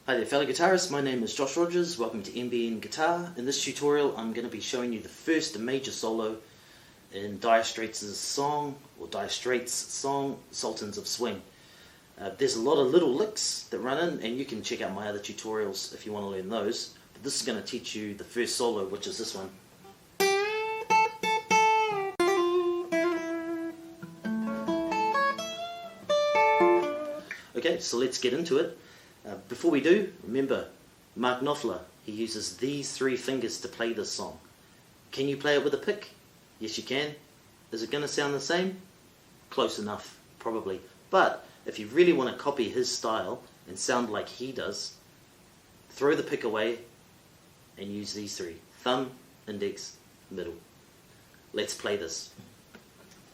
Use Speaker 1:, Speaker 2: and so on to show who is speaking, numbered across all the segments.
Speaker 1: Hi there fellow guitarists, my name is Josh Rogers, welcome to MBN Guitar. In this tutorial I'm going to be showing you the first major solo in Dire Straits' song, Sultans of Swing. There's a lot of little licks that run in, and you can check out my other tutorials if you want to learn those. But this is going to teach you the first solo, which is this one. Okay, so let's get into it. Before we do, remember, Mark Knopfler, he uses these three fingers to play this song. Can you play it with a pick? Yes, you can. Is it going to sound the same? Close enough, probably. But if you really want to copy his style and sound like he does, throw the pick away and use these three. Thumb, index, middle. Let's play this.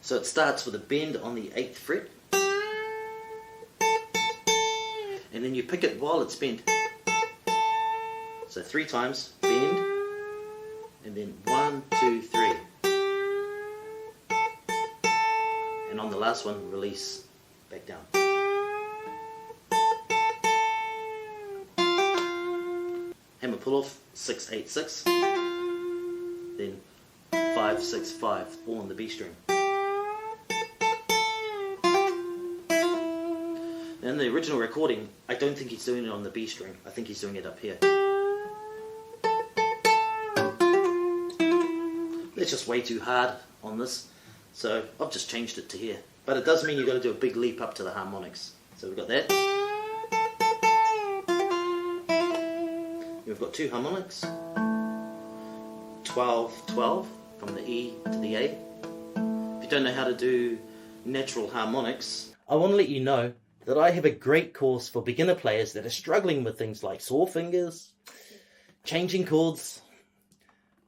Speaker 1: So it starts with a bend on the 8th fret. And then you pick it while it's bent. So 3 times, bend, and then 1, 2, 3. And on the last one, release, back down. Hammer pull off, 6, 8, 6. Then 5, 6, 5, all on the B string. In the original recording, I don't think he's doing it on the B string. I think he's doing it up here. It's just way too hard on this, so I've just changed it to here. But it does mean you've got to do a big leap up to the harmonics. So we've got that. We've got 2 harmonics. 12, 12, from the E to the A. If you don't know how to do natural harmonics, I want to let you know that I have a great course for beginner players that are struggling with things like sore fingers, changing chords,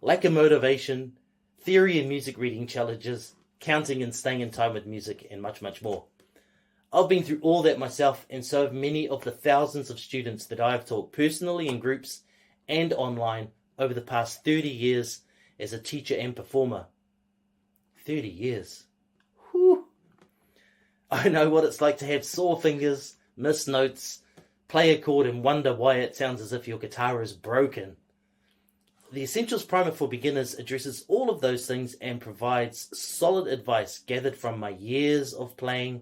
Speaker 1: lack of motivation, theory and music reading challenges, counting and staying in time with music, and much, much more. I've been through all that myself, and so have many of the thousands of students that I have taught personally in groups and online over the past 30 years as a teacher and performer. 30 years. Whew. I know what it's like to have sore fingers, miss notes, play a chord and wonder why it sounds as if your guitar is broken. The Essentials Primer for Beginners addresses all of those things and provides solid advice gathered from my years of playing,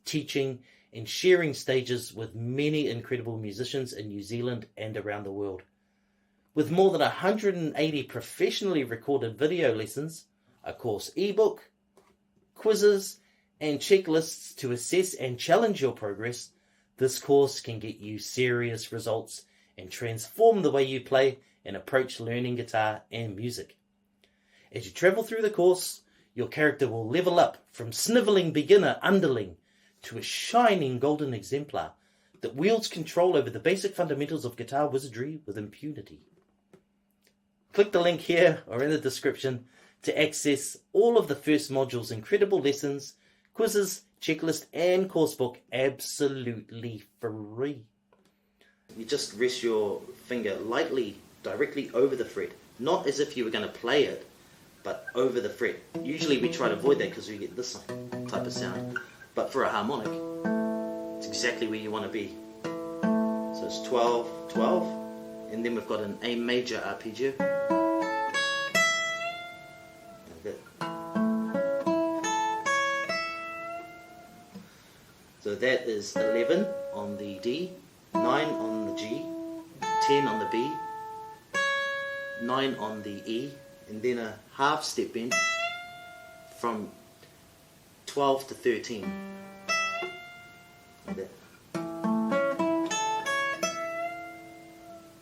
Speaker 1: teaching, and sharing stages with many incredible musicians in New Zealand and around the world. With more than 180 professionally recorded video lessons, a course ebook, quizzes, and checklists to assess and challenge your progress, this course can get you serious results and transform the way you play and approach learning guitar and music. As you travel through the course, your character will level up from snivelling beginner underling to a shining golden exemplar that wields control over the basic fundamentals of guitar wizardry with impunity. Click the link here or in the description to access all of the first module's incredible lessons, quizzes, checklist, and coursebook absolutely free. You just rest your finger lightly directly over the fret, not as if you were going to play it, but over the fret. Usually we try to avoid that because we get this type of sound, but for a harmonic, it's exactly where you want to be. So it's 12, 12, and then we've got an A major arpeggio. Like that. So that is 11 on the D, 9 on the G, 10 on the B, 9 on the E, and then a half step bend from 12 to 13. Like that.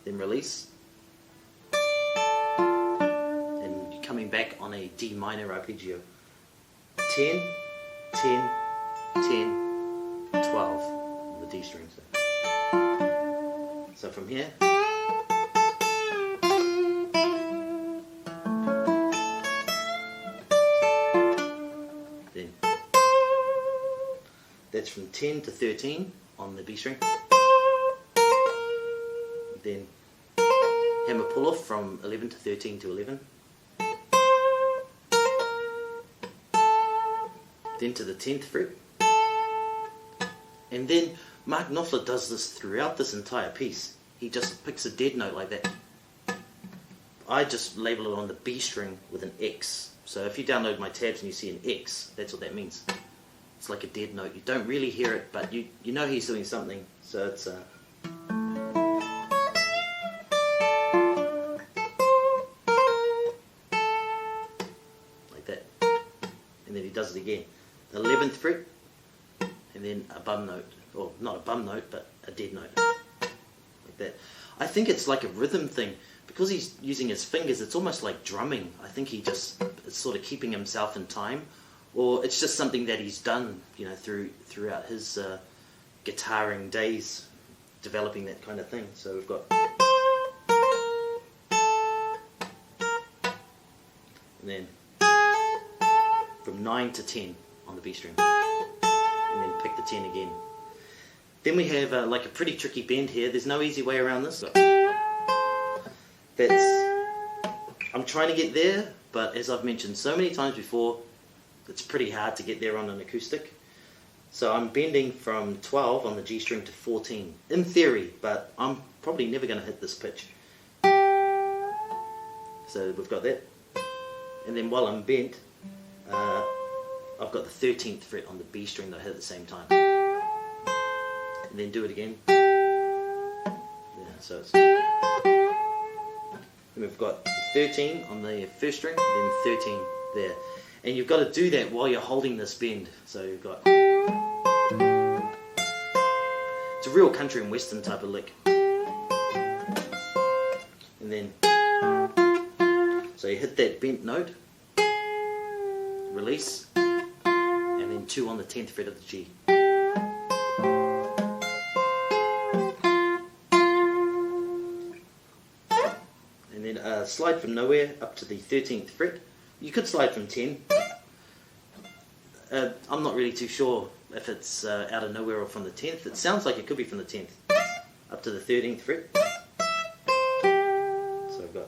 Speaker 1: Then release. And you're coming back on a D minor arpeggio. 10, 10, 10, 12 on the D string. So from here, then that's from 10 to 13 on the B string. Then hammer pull off from 11 to 13 to 11. Then to the 10th fret. And then Mark Knopfler does this throughout this entire piece. He just picks a dead note like that. I just label it on the B string with an X. So if you download my tabs and you see an X, that's what that means. It's like a dead note. You don't really hear it, but you know he's doing something. So it's like that. And then he does it again. The 11th fret, and then a bum note. Or not a bum note, but a dead note. Like that. I think it's like a rhythm thing. Because he's using his fingers, it's almost like drumming. I think he just is sort of keeping himself in time. Or it's just something that he's done, you know, throughout his guitaring days, developing that kind of thing. So we've got... And then from 9 to 10 on the B string. And then pick the 10 again. Then we have like a pretty tricky bend here. There's no easy way around this. I'm trying to get there, but as I've mentioned so many times before, it's pretty hard to get there on an acoustic. So I'm bending from 12 on the G string to 14, in theory, but I'm probably never going to hit this pitch. So we've got that. And then while I'm bent, I've got the 13th fret on the B string that I hit at the same time. And then do it again. Yeah, so it's... And we've got 13 on the first string, then 13 there. And you've got to do that while you're holding this bend. So you've got... It's a real country and western type of lick. And then... So you hit that bent note, release, and then 2 on the 10th fret of the G. Slide from nowhere up to the 13th fret. You could slide from 10. I'm not really too sure if it's out of nowhere or from the 10th. It sounds like it could be from the 10th up to the 13th fret. So I've got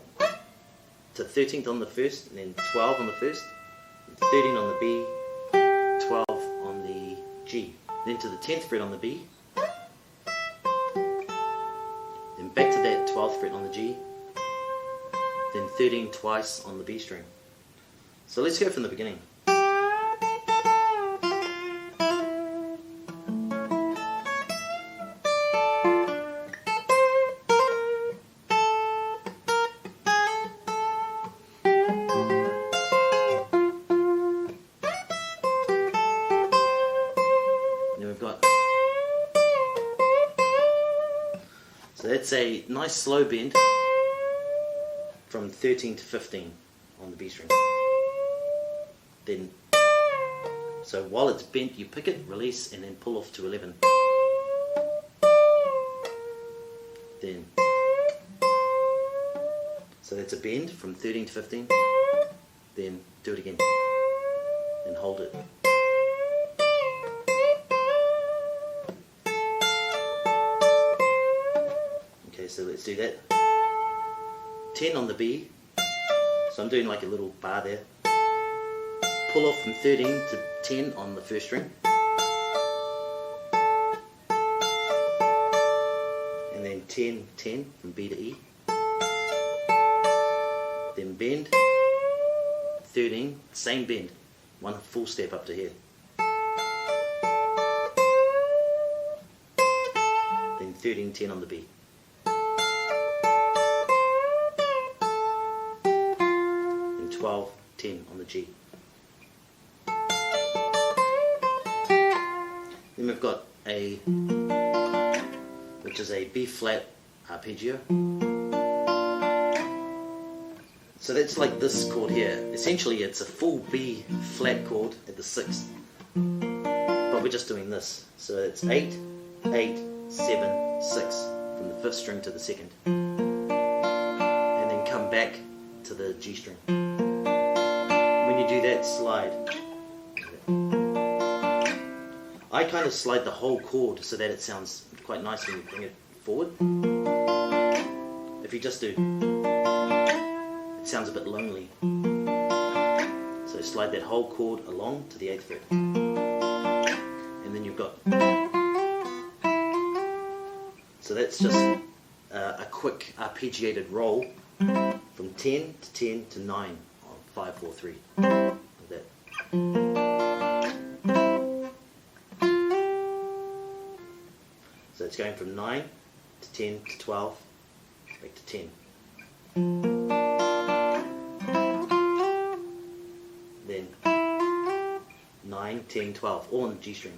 Speaker 1: to 13th on the first, and then 12 on the first, 13 on the B, 12 on the G, then to the 10th fret on the B, then back to that 12th fret on the G, then 13 twice on the B string. So let's go from the beginning. Then we've got... So that's a nice slow bend from 13 to 15 on the B string. Then, so while it's bent, you pick it, release, and then pull off to 11. Then, so that's a bend from 13 to 15. Then do it again, and hold it. Okay, so let's do that. 10 on the B, so I'm doing like a little bar there. Pull off from 13 to 10 on the first string. And then 10, 10 from B to E. Then bend, 13, same bend, one full step up to here. Then 13, 10 on the B. 12, 10 on the G. Then we've got a, which is a B flat arpeggio. So that's like this chord here. Essentially it's a full B flat chord at the 6th. But we're just doing this. So it's 8, 8, 7, 6 from the 5th string to the 2nd. And then come back to the G string. When you do that slide, I kind of slide the whole chord so that it sounds quite nice when you bring it forward. If you just do, it sounds a bit lonely. So slide that whole chord along to the 8th fret. And then you've got So that's just a quick arpeggiated roll from 10 to 10 to 9 on 5, 4, 3. Like that. So it's going from 9 to 10 to 12, back to 10. Then 9, 10, 12, all on the G string.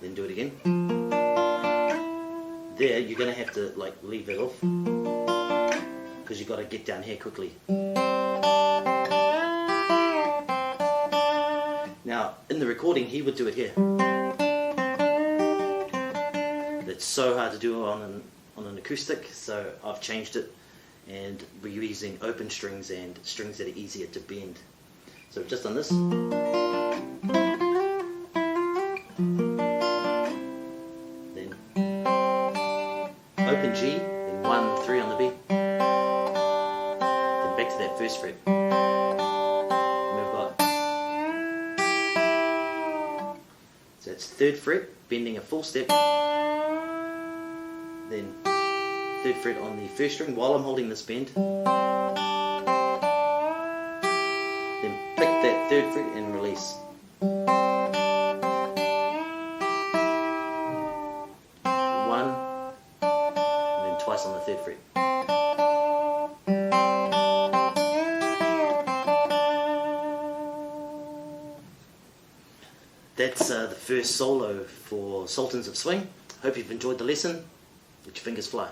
Speaker 1: Then do it again. There, you're going to have to like leave it off because you've got to get down here quickly. Now, in the recording, he would do it here. It's so hard to do on an acoustic, so I've changed it, and we're using open strings and strings that are easier to bend. So I've just done this. Then open G, then 1, 3 on the B. Then back to that first fret. So it's 3rd fret, bending a full step, then 3rd fret on the 1st string while I'm holding this bend, then pick that 3rd fret and release. 1, and then twice on the 3rd fret. That's the first solo for Sultans of Swing. Hope you've enjoyed the lesson. Let your fingers fly.